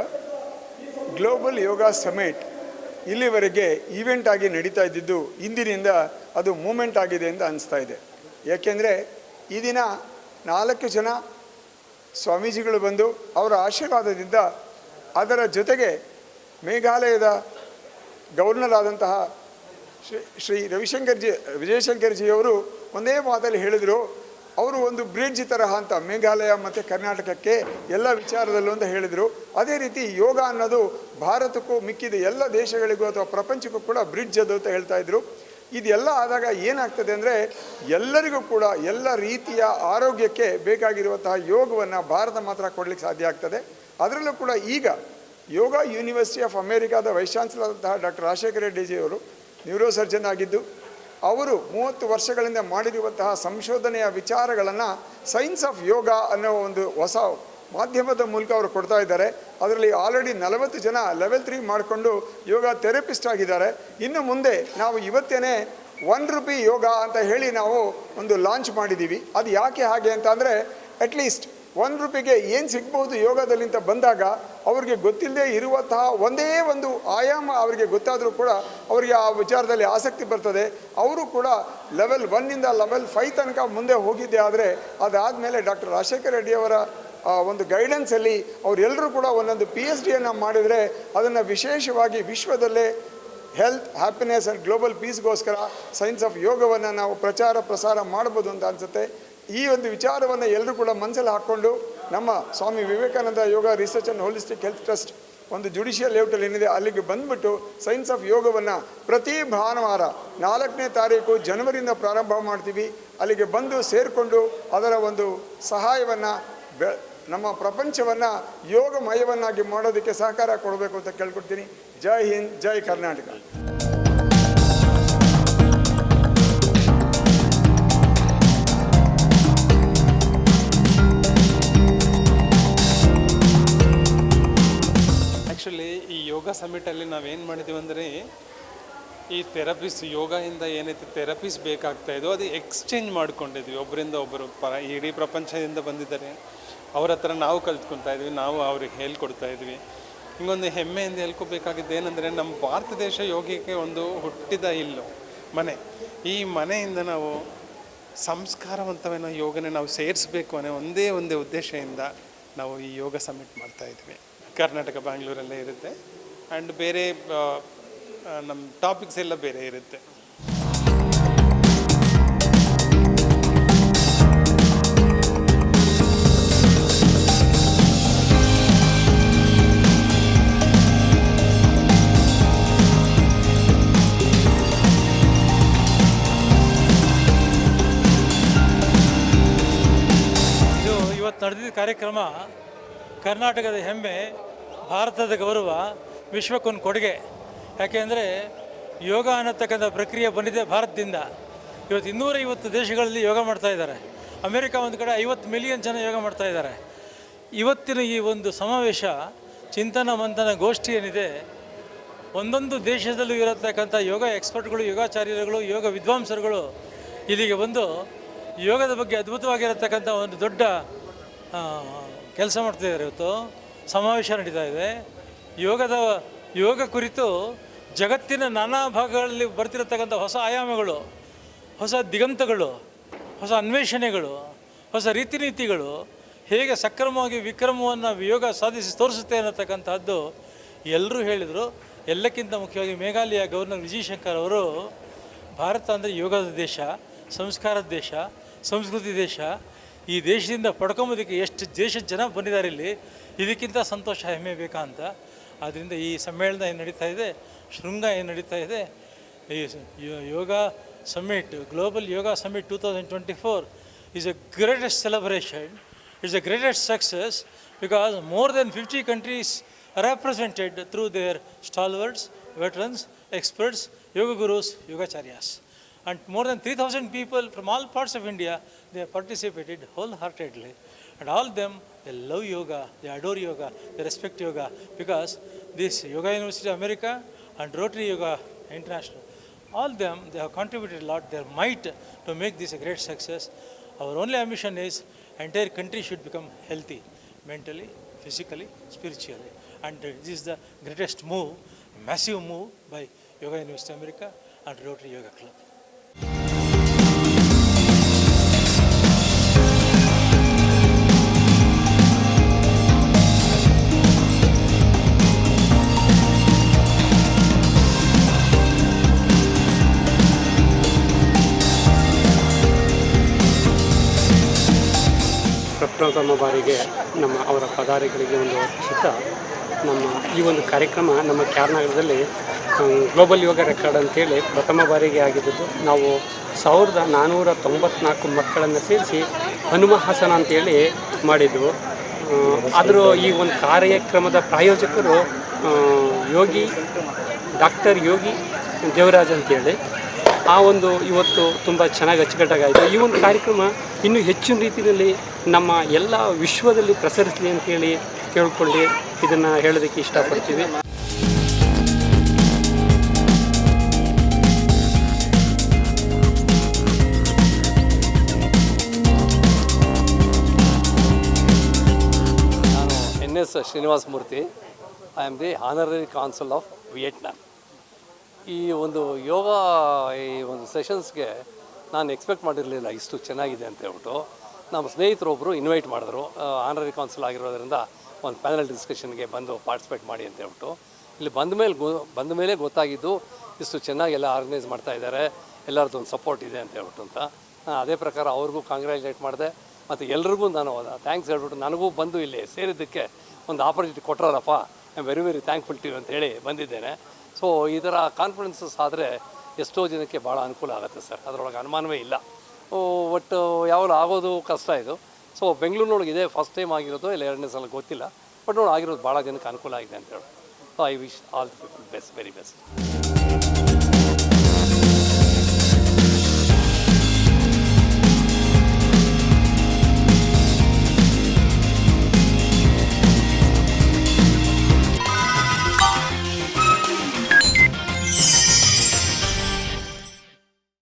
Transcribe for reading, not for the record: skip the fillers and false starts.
ಅಂತ global yoga summit ಇಲ್ಲಿವರೆಗೆ event ಆಗಿ ನಡೀತಾ ಇದ್ದಿದ್ದು ಇಂದಿನಿಂದ ಅದು ಮೂಮೆಂಟ್ ಆಗಿದೆ ಅಂತ ಅನಿಸ್ತಾ ಇದೆ. ಯಾಕೆಂದರೆ ಈ ದಿನ 4 ಜನ ಸ್ವಾಮೀಜಿಗಳು ಬಂದು ಅವರ ಆಶೀರ್ವಾದದಿಂದ ಅದರ ಜೊತೆಗೆ ಮೇಘಾಲಯದ ಗವರ್ನರ್ ಆದಂತಹ ಶ್ರೀ ವಿಜಯಶಂಕರ್ಜಿಯವರು ಒಂದೇ ಮಾತಲ್ಲಿ ಹೇಳಿದರು, ಅವರು ಒಂದು ಬ್ರಿಡ್ಜ್ ತರಹ ಅಂತ ಮೇಘಾಲಯ ಮತ್ತು ಕರ್ನಾಟಕಕ್ಕೆ ಎಲ್ಲ ವಿಚಾರದಲ್ಲೂ ಅಂತ ಹೇಳಿದರು. ಅದೇ ರೀತಿ ಯೋಗ ಅನ್ನೋದು ಭಾರತಕ್ಕೂ ಮಿಕ್ಕಿದ ಎಲ್ಲ ದೇಶಗಳಿಗೂ ಅಥವಾ ಪ್ರಪಂಚಕ್ಕೂ ಕೂಡ ಬ್ರಿಡ್ಜ್ ಅದು ಅಂತ ಹೇಳ್ತಾ ಇದ್ರು. ಇದೆಲ್ಲ ಆದಾಗ ಏನಾಗ್ತದೆ ಅಂದರೆ ಎಲ್ಲರಿಗೂ ಕೂಡ ಎಲ್ಲ ರೀತಿಯ ಆರೋಗ್ಯಕ್ಕೆ ಬೇಕಾಗಿರುವಂತಹ ಯೋಗವನ್ನು ಭಾರತ ಮಾತ್ರ ಕೊಡಲಿಕ್ಕೆ ಸಾಧ್ಯ ಆಗ್ತದೆ. ಅದರಲ್ಲೂ ಕೂಡ ಈಗ ಯೋಗ ಯೂನಿವರ್ಸಿಟಿ ಆಫ್ ಅಮೇರಿಕಾದ ವೈಸ್ ಚಾನ್ಸಲರ್ ಆದಂತಹ ಡಾಕ್ಟರ್ ರಾಜಶೇಖರ ರೆಡ್ಡಿಜಿಯವರು ನ್ಯೂರೋ ಸರ್ಜನ್ ಆಗಿದ್ದು ಅವರು 30 ವರ್ಷಗಳಿಂದ ಮಾಡಿರುವಂತಹ ಸಂಶೋಧನೆಯ ವಿಚಾರಗಳನ್ನು ಸೈನ್ಸ್ ಆಫ್ ಯೋಗ ಅನ್ನೋ ಒಂದು ಹೊಸ ಮಾಧ್ಯಮದ ಮೂಲಕ ಅವರು ಕೊಡ್ತಾ ಇದ್ದಾರೆ. ಅದರಲ್ಲಿ ಆಲ್ರೆಡಿ 40 ಜನ ಲೆವೆಲ್ 3 ಮಾಡಿಕೊಂಡು ಯೋಗ ಥೆರಪಿಸ್ಟ್ ಆಗಿದ್ದಾರೆ. ಇನ್ನು ಮುಂದೆ ನಾವು ಇವತ್ತೇನೆ ₹1 ಯೋಗ ಅಂತ ಹೇಳಿ ನಾವು ಒಂದು ಲಾಂಚ್ ಮಾಡಿದ್ದೀವಿ. ಅದು ಯಾಕೆ ಹಾಗೆ ಅಂತ ಅಂದರೆ ಅಟ್ಲೀಸ್ಟ್ ₹1ಗೆ ಏನು ಸಿಗ್ಬೋದು ಯೋಗದಲ್ಲಿ ಅಂತ ಬಂದಾಗ ಅವ್ರಿಗೆ ಗೊತ್ತಿಲ್ಲದೆ ಇರುವಂತಹ ಒಂದೇ ಒಂದು ಆಯಾಮ ಅವರಿಗೆ ಗೊತ್ತಾದರೂ ಕೂಡ ಅವರಿಗೆ ಆ ವಿಚಾರದಲ್ಲಿ ಆಸಕ್ತಿ ಬರ್ತದೆ. ಅವರು ಕೂಡ ಲೆವೆಲ್ 1ಇಂದ ಲೆವೆಲ್ 5 ತನಕ ಮುಂದೆ ಹೋಗಿದ್ದೆ. ಆದರೆ ಅದಾದಮೇಲೆ ಡಾಕ್ಟರ್ ರಾಜಶೇಖರ ರೆಡ್ಡಿಯವರ ಒಂದು ಗೈಡೆನ್ಸಲ್ಲಿ ಅವರೆಲ್ಲರೂ ಕೂಡ ಒಂದೊಂದು PhDಯನ್ನು ಮಾಡಿದರೆ ಅದನ್ನು ವಿಶೇಷವಾಗಿ ವಿಶ್ವದಲ್ಲೇ ಹೆಲ್ತ್, ಹ್ಯಾಪಿನೆಸ್ ಆ್ಯಂಡ್ ಗ್ಲೋಬಲ್ ಪೀಸ್ಗೋಸ್ಕರ ಸೈನ್ಸ್ ಆಫ್ ಯೋಗವನ್ನು ನಾವು ಪ್ರಸಾರ ಮಾಡ್ಬೋದು ಅಂತ ಅನಿಸುತ್ತೆ. ಈ ಒಂದು ವಿಚಾರವನ್ನು ಎಲ್ಲರೂ ಕೂಡ ಮನಸ್ಸಲ್ಲಿ ಹಾಕ್ಕೊಂಡು ನಮ್ಮ Swami Vivekananda yoga research and holistic health trust ಒಂದು ಜುಡಿಷಿಯಲ್ ಲೇಔಟಲ್ಲಿ ಏನಿದೆ ಅಲ್ಲಿಗೆ ಬಂದುಬಿಟ್ಟು ಸೈನ್ಸ್ ಆಫ್ ಯೋಗವನ್ನು ಪ್ರತಿ ಭಾನುವಾರ 4ನೇ ತಾರೀಕು ಜನವರಿಯಿಂದ ಪ್ರಾರಂಭ ಮಾಡ್ತೀವಿ. ಅಲ್ಲಿಗೆ ಬಂದು ಸೇರಿಕೊಂಡು ಅದರ ಒಂದು ಸಹಾಯವನ್ನು ನಮ್ಮ ಪ್ರಪಂಚವನ್ನು ಯೋಗಮಯವನ್ನಾಗಿ ಮಾಡೋದಕ್ಕೆ ಸಹಕಾರ ಕೊಡಬೇಕು ಅಂತ ಕೇಳ್ಕೊಡ್ತೀನಿ. ಜೈ ಹಿಂದ್, ಜೈ ಕರ್ನಾಟಕ. ಆ್ಯಕ್ಚುಲಿ ಈ ಯೋಗ ಸಮಿಟಲ್ಲಿ ನಾವೇನು ಮಾಡಿದ್ದೀವಿ ಅಂದರೆ ಈ ಥೆರಪೀಸ್ ಯೋಗದಿಂದ ಏನೈತೆ ಥೆರಪೀಸ್ ಬೇಕಾಗ್ತಾಯಿದ್ದೋ ಅದು ಎಕ್ಸ್ಚೇಂಜ್ ಮಾಡ್ಕೊಂಡಿದ್ವಿ. ಒಬ್ಬರಿಂದ ಒಬ್ಬರು ಇಡೀ ಪ್ರಪಂಚದಿಂದ ಬಂದಿದ್ದಾರೆ, ಅವ್ರ ಹತ್ರ ನಾವು ಕಲ್ತ್ಕೊತಾ ಇದ್ವಿ, ನಾವು ಅವ್ರಿಗೆ ಹೇಳ್ಕೊಡ್ತಾ ಇದ್ವಿ. ಹಿಂಗೊಂದು ಹೆಮ್ಮೆಯಿಂದ ಹೇಳ್ಕೊಬೇಕಾಗಿದ್ದು ಏನಂದರೆ ನಮ್ಮ ಭಾರತ ದೇಶ ಯೋಗಕ್ಕೆ ಒಂದು ಹುಟ್ಟಿದ ಮನೆ. ಈ ಮನೆಯಿಂದ ನಾವು ಸಂಸ್ಕಾರವಂತವೇನೋ ಯೋಗನೇ ನಾವು ಸೇರಿಸಬೇಕು ಅನ್ನೋ ಒಂದೇ ಉದ್ದೇಶದಿಂದ ನಾವು ಈ ಯೋಗ ಸಮಿಟ್ ಮಾಡ್ತಾಯಿದ್ವಿ. ಕರ್ನಾಟಕ ಬ್ಯಾಂಗ್ಳೂರಲ್ಲೇ ಇರುತ್ತೆ ಆ್ಯಂಡ್ ಬೇರೆ ನಮ್ಮ ಟಾಪಿಕ್ಸ್ ಎಲ್ಲ ಬೇರೆ ಇರುತ್ತೆ. ಇವತ್ತು ನಡೆದಿದ್ದ ಕಾರ್ಯಕ್ರಮ ಕರ್ನಾಟಕದ ಹೆಮ್ಮೆ, ಭಾರತದ ಗೌರವ, ವಿಶ್ವಕ್ಕೊಂದು ಕೊಡುಗೆ. ಯಾಕೆಂದರೆ ಯೋಗ ಅನ್ನತಕ್ಕಂಥ ಪ್ರಕ್ರಿಯೆ ಬಂದಿದೆ ಭಾರತದಿಂದ. ಇವತ್ತು 250 ದೇಶಗಳಲ್ಲಿ ಯೋಗ ಮಾಡ್ತಾ ಇದ್ದಾರೆ. ಅಮೇರಿಕಾ ಒಂದು ಕಡೆ 50 ಮಿಲಿಯನ್ ಜನ ಯೋಗ ಮಾಡ್ತಾ ಇದ್ದಾರೆ. ಇವತ್ತಿನ ಈ ಒಂದು ಸಮಾವೇಶ, ಚಿಂತನ ಮಂಥನ ಗೋಷ್ಠಿ ಏನಿದೆ, ಒಂದೊಂದು ದೇಶದಲ್ಲೂ ಇರತಕ್ಕಂಥ ಯೋಗ ಎಕ್ಸ್ಪರ್ಟ್ಗಳು, ಯೋಗಾಚಾರ್ಯರುಗಳು, ಯೋಗ ವಿದ್ವಾಂಸರುಗಳು ಇಲ್ಲಿಗೆ ಬಂದು ಯೋಗದ ಬಗ್ಗೆ ಅದ್ಭುತವಾಗಿರತಕ್ಕಂಥ ಒಂದು ದೊಡ್ಡ ಕೆಲಸ ಮಾಡ್ತಾಯಿದ್ದಾರೆ. ಇವತ್ತು ಸಮಾವೇಶ ನಡೀತಾ ಇದೆ. ಯೋಗ ಕುರಿತು ಜಗತ್ತಿನ ನಾನಾ ಭಾಗಗಳಲ್ಲಿ ಬರ್ತಿರತಕ್ಕಂಥ ಹೊಸ ಆಯಾಮಗಳು, ಹೊಸ ದಿಗಂತಗಳು, ಹೊಸ ಅನ್ವೇಷಣೆಗಳು, ಹೊಸ ರೀತಿ ನೀತಿಗಳು ಹೇಗೆ ಸಕ್ರಮವಾಗಿ ವಿಕ್ರಮವನ್ನು ಯೋಗ ಸಾಧಿಸಿ ತೋರಿಸುತ್ತೆ ಅನ್ನತಕ್ಕಂಥದ್ದು ಎಲ್ಲರೂ ಹೇಳಿದರು. ಎಲ್ಲಕ್ಕಿಂತ ಮುಖ್ಯವಾಗಿ ಮೇಘಾಲಯ ಗವರ್ನರ್ ವಿಜಯಶಂಕರ್ ಅವರು ಭಾರತ ಅಂದರೆ ಯೋಗದ ದೇಶ, ಸಂಸ್ಕಾರದ ದೇಶ, ಸಂಸ್ಕೃತಿ ದೇಶ, ಈ ದೇಶದಿಂದ ಪಡ್ಕೊಂಬೋದಕ್ಕೆ ಎಷ್ಟು ದೇಶದ ಜನ ಬಂದಿದ್ದಾರೆ ಇಲ್ಲಿ, ಇದಕ್ಕಿಂತ ಸಂತೋಷ ಹೆಮ್ಮೆ ಬೇಕಾ ಅಂತ. ಆದ್ದರಿಂದ ಈ ಸಮ್ಮೇಳನ ಏನು ನಡೀತಾ ಇದೆ, ಶೃಂಗ ಏನು ನಡೀತಾ ಇದೆ, ಈ yoga summit, global yoga summit 2024 is a greatest celebration. It's a greatest success because more than 50 countries are represented through their stalwarts, veterans, experts, yoga gurus, yogacharyas. And more than 3,000 people from all parts of India, they have participated wholeheartedly. And all of them, they love yoga, they adore yoga, they respect yoga, because this Yoga University of America and Rotary Yoga International, all of them, they have contributed a lot, their might to make this a great success. Our only ambition is entire country should become healthy, mentally, physically, spiritually. And this is the greatest move, massive move by Yoga University America and Rotary Yoga Club. ಪ್ರಪ್ರಥಮ ಬಾರಿಗೆ ಅವರ ಪದಾಧಿಕಾರಿಗೆ ಒಂದು ಸುತ್ತ ನಮ್ಮ ಈ ಒಂದು ಕಾರ್ಯಕ್ರಮ ನಮ್ಮ ಕ್ಯಾರ್ನಗರದಲ್ಲಿ ಗ್ಲೋಬಲ್ ಯೋಗ ರೆಕಾರ್ಡ್ ಅಂತೇಳಿ ಪ್ರಥಮ ಬಾರಿಗೆ ಆಗಿದ್ದು. ನಾವು 1494 ಮಕ್ಕಳನ್ನು ಸೇರಿಸಿ ಹನುಮಹಾಸನ ಅಂತೇಳಿ ಮಾಡಿದ್ವು. ಆದರೂ ಈ ಒಂದು ಕಾರ್ಯಕ್ರಮದ ಪ್ರಾಯೋಜಕರು ಡಾಕ್ಟರ್ ಯೋಗಿ ದೇವರಾಜ್ ಅಂತೇಳಿ. ಆ ಒಂದು ಇವತ್ತು ತುಂಬ ಚೆನ್ನಾಗಿ ಅಚ್ಚುಕಟ್ಟಾಗಾಯಿತು. ಈ ಒಂದು ಕಾರ್ಯಕ್ರಮ ಇನ್ನೂ ಹೆಚ್ಚಿನ ರೀತಿಯಲ್ಲಿ ನಮ್ಮ ಎಲ್ಲ ವಿಶ್ವದಲ್ಲಿ ಪ್ರಸರಿಸಲಿ ಅಂತೇಳಿ ಕೇಳ್ಕೊಂಡು ಇದನ್ನು ಹೇಳೋದಕ್ಕೆ ಇಷ್ಟಪಡ್ತೀವಿ. ನಾನು NS Srinivasa Murthy. I am the honorary consul of Vietnam. ಈ ಒಂದು ಯೋಗ ಈ ಒಂದು ಸೆಷನ್ಸ್ಗೆ ನಾನು ಎಕ್ಸ್ಪೆಕ್ಟ್ ಮಾಡಿರಲಿಲ್ಲ ಇಷ್ಟು ಚೆನ್ನಾಗಿದೆ ಅಂತ ಹೇಳ್ಬಿಟ್ಟು. ನಮ್ಮ ಸ್ನೇಹಿತರೊಬ್ಬರು ಇನ್ವೈಟ್ ಮಾಡಿದ್ರು, ಆನರರಿ ಕೌನ್ಸಿಲ್ ಆಗಿರೋದ್ರಿಂದ ಒಂದು ಪ್ಯಾನಲ್ ಡಿಸ್ಕಷನ್ಗೆ ಬಂದು ಪಾರ್ಟಿಸಿಪೇಟ್ ಮಾಡಿ ಅಂತ ಹೇಳ್ಬಿಟ್ಟು. ಇಲ್ಲಿ ಬಂದ ಮೇಲೆ ಗೊತ್ತಾಗಿದ್ದು ಇಷ್ಟು ಚೆನ್ನಾಗಿ ಎಲ್ಲ ಆರ್ಗನೈಸ್ ಮಾಡ್ತಾಯಿದ್ದಾರೆ, ಎಲ್ಲರದ್ದು ಒಂದು ಸಪೋರ್ಟ್ ಇದೆ ಅಂತ ಹೇಳ್ಬಿಟ್ಟು ಅಂತ. ಅದೇ ಪ್ರಕಾರ ಅವ್ರಿಗೂ ಕಾಂಗ್ರ್ಯಾಚುಲೇಟ್ ಮಾಡಿದೆ ಮತ್ತು ಎಲ್ರಿಗೂ ನಾನು ಥ್ಯಾಂಕ್ಸ್ ಹೇಳ್ಬಿಟ್ಟು ನನಗೂ ಬಂದು ಇಲ್ಲಿ ಸೇರಿದ್ದಕ್ಕೆ ಒಂದು ಆಪರ್ಚುನಿಟಿ ಕೊಟ್ಟರಪ್ಪ, I am very very thankful to you ಅಂತೇಳಿ ಬಂದಿದ್ದೇನೆ. ಸೊ ಈ ಥರ ಕಾನ್ಫರೆನ್ಸಸ್ ಆದರೆ ಎಷ್ಟೋ ಜನಕ್ಕೆ ಭಾಳ ಅನುಕೂಲ ಆಗುತ್ತೆ ಸರ್, ಅದರೊಳಗೆ ಅನುಮಾನವೇ ಇಲ್ಲ. ಒಟ್ಟು ಯಾವಾಗಲೂ ಆಗೋದು ಕಷ್ಟ ಇದು. ಸೊ ಬೆಂಗಳೂರಿನೊಳಗೆ ಇದೇ ಫಸ್ಟ್ ಟೈಮ್ ಆಗಿರೋದು ಇಲ್ಲ ಎರಡನೇ ಸಲ ಗೊತ್ತಿಲ್ಲ, ಬಟ್ ನೋಡಿ ಆಗಿರೋದು ಭಾಳ ಜನಕ್ಕೆ ಅನುಕೂಲ ಆಗಿದೆ ಅಂತ ಹೇಳಿ. So I wish all the best, very best.